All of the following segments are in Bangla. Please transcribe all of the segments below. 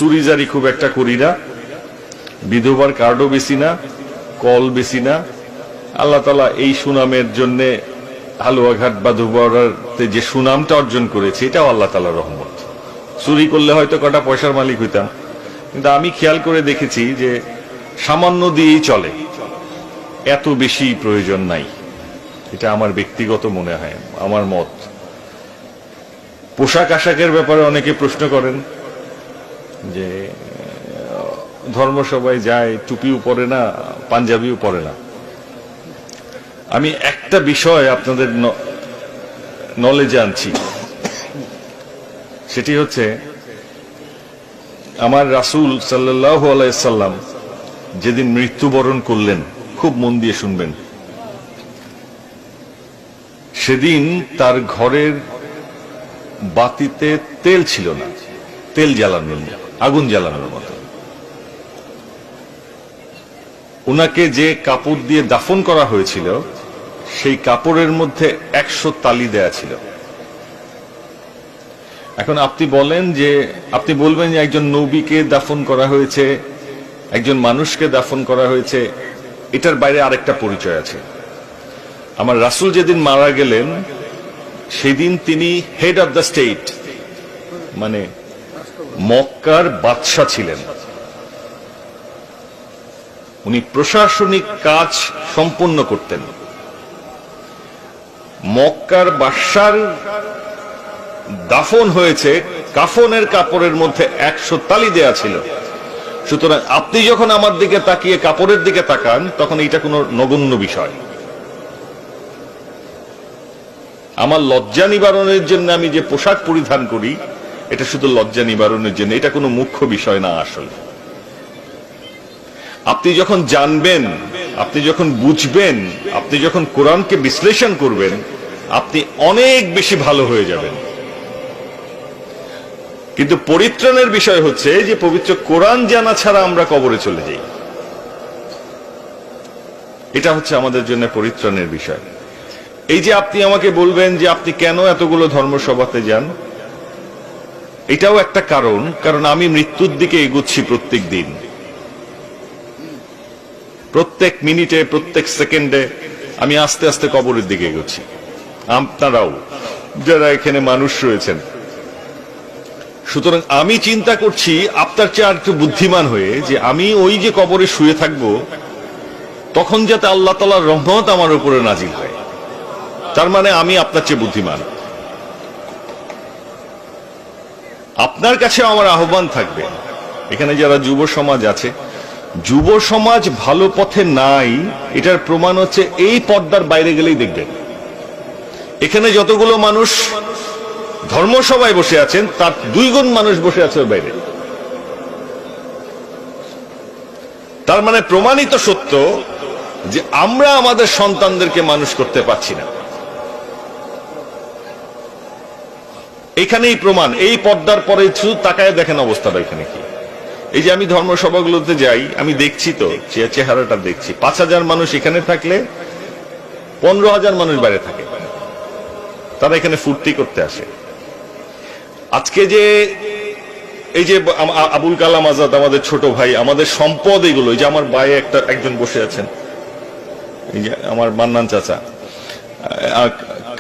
চুরিজারি খুব একটা করি না, বিধবার কার্ডও বেশি না, কল বেশি না। আল্লাহ তাআলা এই সুনামের জন্য হালুয়াঘাট বা দুবরাতে যে সুনামটা অর্জন করেছে এটাও আল্লাহ তাআলার রহমত। চুরি করলে হয়তো কটা পয়সার মালিক হইতাম, কিন্তু আমি খেয়াল করে দেখেছি যে সামান্য দিয়েই চলে, এত বেশি প্রয়োজন নাই। এটা আমার ব্যক্তিগত মনে হয়, আমার মত। পোশাক আশাকের ব্যাপারে অনেকে প্রশ্ন করেন যে ধর্মসভায় যায়, টুপিও পরে না, পাঞ্জাবিও পরে না। আমি একটা বিষয় আপনাদের নলেজে আনছি, সেটি হচ্ছে আমার রাসূল সাল্লাল্লাহু আলাইহি সাল্লাম যেদিন মৃত্যুবরণ করলেন, খুব মন দিয়ে শুনবেন, সেদিন তার ঘরের বাতিতে তেল ছিল না, তেল জ্বালানোর, আগুন জ্বালানোর মতো। উনাকে যে কাপড় দিয়ে দাফন করা হয়েছিল সেই কাপড়ের মধ্যে 100 তালি দেয়া ছিল। এখন আপনি বলেন যে, আপনি বলবেন যে একজন নবীকে দাফন করা হয়েছে, একজন মানুষকে দাফন করা হয়েছে, এটার বাইরে আরেকটা পরিচয় আছে। আমার রাসূল যেদিন মারা গেলেন সেদিন তিনি হেড অফ দ্য স্টেট, মানে মক্কার বাদশা ছিলেন। উনি প্রশাসনিক কাজ সম্পন্ন করতেন। মক্কার বাদশার দাফন হয়েছে, কাফনের কাপড়ের মধ্যে 100 তালি দেয়া ছিল। সুতরাং আপনি যখন আমার দিকে তাকিয়ে কাপড়ের দিকে তাকান, তখন এটা কোনো নগণ্য বিষয়। আমার লজ্জা নিবারণের জন্য আমি যে পোশাক পরিধান করি, এটা শুধু লজ্জা নিবারণের জন্য, এটা কোনো মুখ্য বিষয় না। আসলে আপনি যখন জানবেন, আপনি যখন বুঝবেন, আপনি যখন কোরআনকে বিশ্লেষণ করবেন, আপনি অনেক বেশি ভালো হয়ে যাবেন। কিন্তু পরিত্রাণের বিষয় হচ্ছে যে পবিত্র কোরআন জানা ছাড়া আমরা কবরে চলে যাই। এটা হচ্ছে আমাদের জন্য পরিত্রাণের বিষয়। এই যে আপনি আমাকে বলবেন যে আপনি কেন এতগুলো ধর্মসভাতে যান, এটাও একটা কারণ। কারণ আমি মৃত্যুর দিকে এগুচ্ছি প্রত্যেক দিন, প্রত্যেক মিনিটে, প্রত্যেক সেকেন্ডে আমি আস্তে আস্তে কবরের দিকে এগোচ্ছি। আপনারাও যারা এখানে মানুষ রয়েছেন। সুতরাং আমি চিন্তা করছি আপনার চেয়ে আর একটু বুদ্ধিমান হয়ে, যে আমি ওই যে কবরে শুয়ে থাকব, তখন যাতে আল্লাহ তাআলার রহমত আমার উপরে নাজিল হয়। তার মানে আমি আপনার চেয়ে বুদ্ধিমান। আপনার কাছে আমার আহ্বান থাকবে, এখানে যারা যুব সমাজ আছে, যুব সমাজ ভালো পথে নাই, এটার প্রমাণ হচ্ছে এই পর্দার বাইরে গেলেই দেখবেন। এখানে যতগুলো মানুষ ধর্মসভায় বসে আছেন, তার 2 গুণ মানুষ বসে আছে বাইরে। তার মানে প্রমাণিত সত্য যে আমরা আমাদের সন্তানদেরকে মানুষ করতে পারছি না। এখানেই প্রমাণ। এই পর্দার পরে শুধু তাকায় দেখেন অবস্থাটা এখানে কি। এই যে আমি ধর্মসভাগুলোতে যাই, আমি দেখছি তো চেহারাটা দেখছি। 5000 মানুষ এখানে থাকলে 15,000 মানুষ বাইরে থাকে, তারা এখানে ফুর্তি করতে আসে। আজকে যে এই যে আবুল কালাম আজাদ আমাদের ছোট ভাই, আমাদের সম্পদ এগুলো। এই যে আমার ভাই একজন বসে আছেন, এই যে আমার মান্নান চাচা,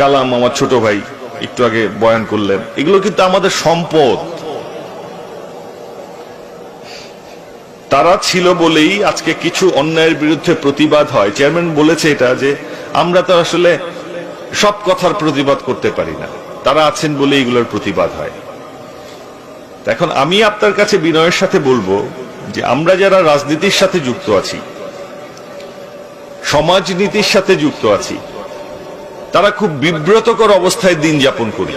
কালাম আমার ছোট ভাই একটু আগে বয়ান করলেন, এগুলো কিন্তু আমাদের সম্পদ। তারা ছিল বলেই আজকে কিছু অন্যায়ের বিরুদ্ধে প্রতিবাদ হয়। চেয়ারম্যান বলেছে এটা, যে আমরা তো আসলে সব কথার প্রতিবাদ করতে পারি না, তারা আছেন বলে এগুলোর প্রতিবাদ হয়। এখন আমি আপনার কাছে বিনয়ের সাথে বলবো যে আমরা যারা রাজনীতির সাথে যুক্ত আছি, সমাজনীতির সাথে যুক্ত আছি, তারা খুব বিব্রতকর অবস্থায় দিন যাপন করি।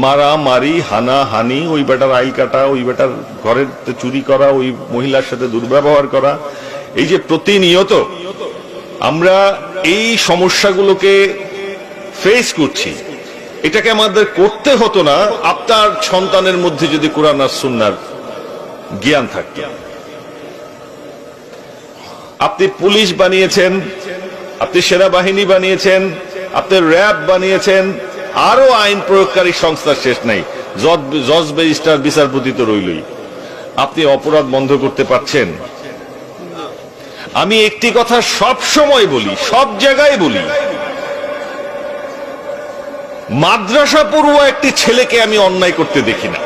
মারামারি, হানাহানি, ওই বেটার আইল কাটা, ওই বেটার ঘরের চুরি করা, ওই মহিলার সাথে দুর্ব্যবহার করা, এই যে প্রতিনিয়ত আমরা এই সমস্যাগুলোকে ফেস করছি, এটাকে আমাদের করতে হতো না আপনার সন্তানের মধ্যে যদি কোরআন আর সুন্নাহর জ্ঞান থাকতো। আপনি পুলিশ বানিয়েছেন, আপনি সেনাবাহিনী বানিয়েছেন, আপনি র্যাব বানিয়েছেন, আরো আইন প্রয়োগকারী সংস্থা শেষ নাই। জজ ব্যারিস্টার বিচারপতি তো রইলই, আপনি অপরাধ বন্ধ করতে পারছেন? আমি একটি কথা সব সময় বলি, সব জায়গায় বলি, মাদ্রাসা পড়ুয়া একটি ছেলেকে আমি অন্যায় করতে দেখি না।